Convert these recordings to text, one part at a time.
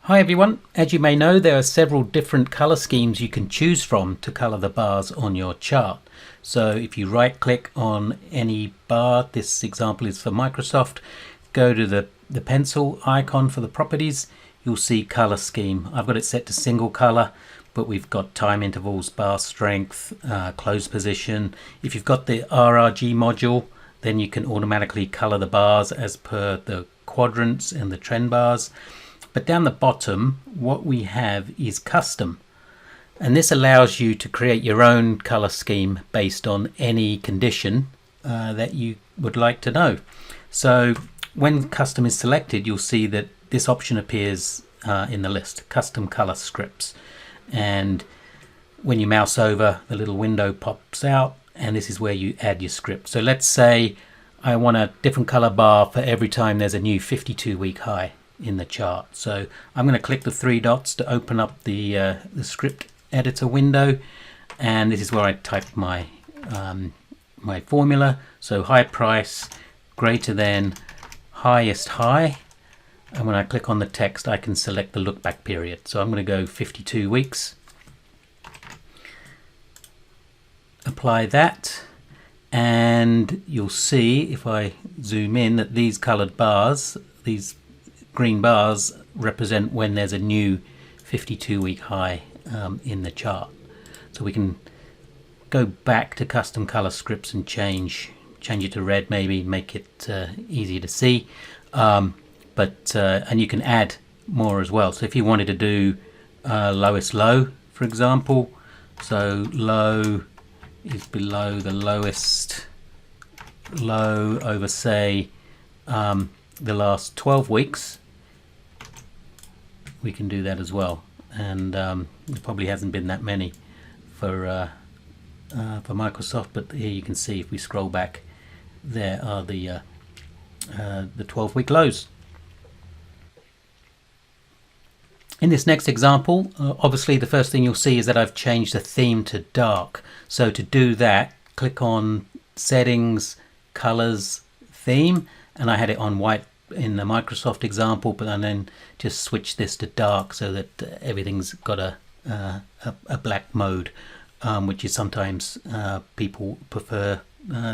Hi everyone, as you may know there are several different color schemes you can choose from to color the bars on your chart. So if you right click on any bar, this example is for Microsoft, go to the pencil icon for the properties, you'll see color scheme. I've got it set to single color, but we've got time intervals, bar strength, close position. If you've got the RRG module, then you can automatically color the bars as per the quadrants and the trend bars. But down the bottom, what we have is custom. And this allows you to create your own color scheme based on any condition that you would like to know. So when custom is selected, you'll see that this option appears in the list, custom color scripts. And when you mouse over, the little window pops out, and this is where you add your script. So let's say I want a different color bar for every time there's a new 52-week high in the chart. So I'm going to click the three dots to open up the script editor window, and this is where I type my my formula. So high price greater than highest high, and when I click on the text I can select the look back period. So I'm going to go 52 weeks, apply that, and you'll see if I zoom in that these colored bars, these green bars, represent when there's a new 52-week high in the chart. So we can go back to custom color scripts and change it to red, maybe make it easier to see, and you can add more as well. So if you wanted to do lowest low, for example, so low is below the lowest low over, say, the last 12 weeks, we can do that as well. And there probably hasn't been that many for Microsoft, but here you can see if we scroll back, there are the 12-week lows. In this next example, obviously the first thing you'll see is that I've changed the theme to dark. So to do that, click on Settings, Colors, Theme, and I had it on white in the Microsoft example, but I then just switch this to dark so that everything's got a black mode, which is sometimes people prefer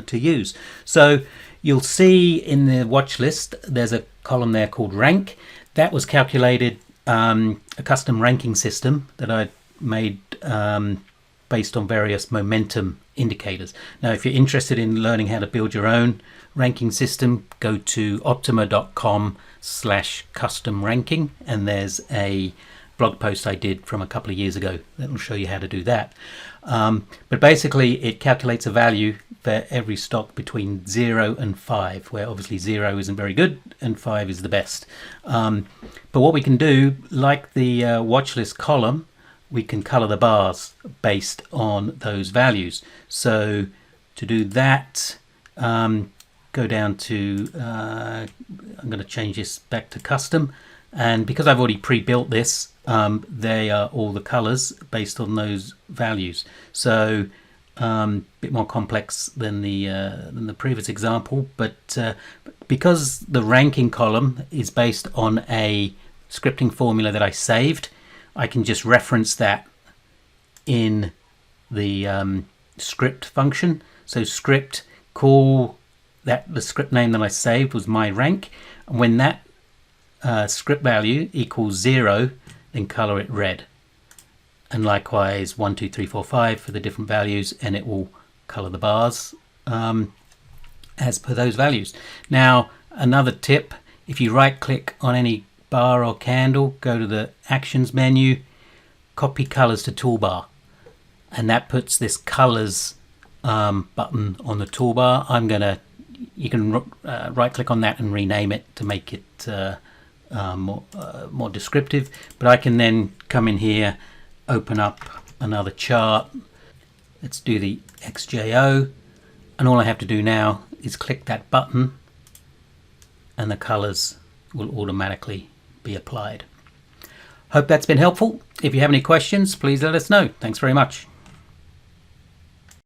to use. So you'll see in the watch list there's a column there called rank. That was calculated, a custom ranking system that I made based on various momentum indicators. Now if you're interested in learning how to build your own ranking system, go to optuma.com/custom ranking, and there's a blog post I did from a couple of years ago that will show you how to do that. But basically it calculates a value for every stock between 0 and 5, where obviously 0 isn't very good and 5 is the best. But what we can do, like the watch list column, we can color the bars based on those values. So to do that, go down to, I'm going to change this back to custom, and because I've already pre-built this, they are all the colors based on those values. So a bit more complex than the previous example, but because the ranking column is based on a scripting formula that I saved, I can just reference that in the script function. So script, call that the script name that I saved was my rank, and when that script value equals 0, then color it red, and likewise 1, 2, 3, 4, 5 for the different values, and it will color the bars as per those values. Now another tip, if you right click on any bar or candle, go to the actions menu, copy colors to toolbar, and that puts this colors button on the toolbar. You can right click on that and rename it to make it more descriptive, but I can then come in here, open up another chart. Let's do the XJO, and all I have to do now is click that button and the colors will automatically be applied. Hope that's been helpful. If you have any questions, please let us know. Thanks very much.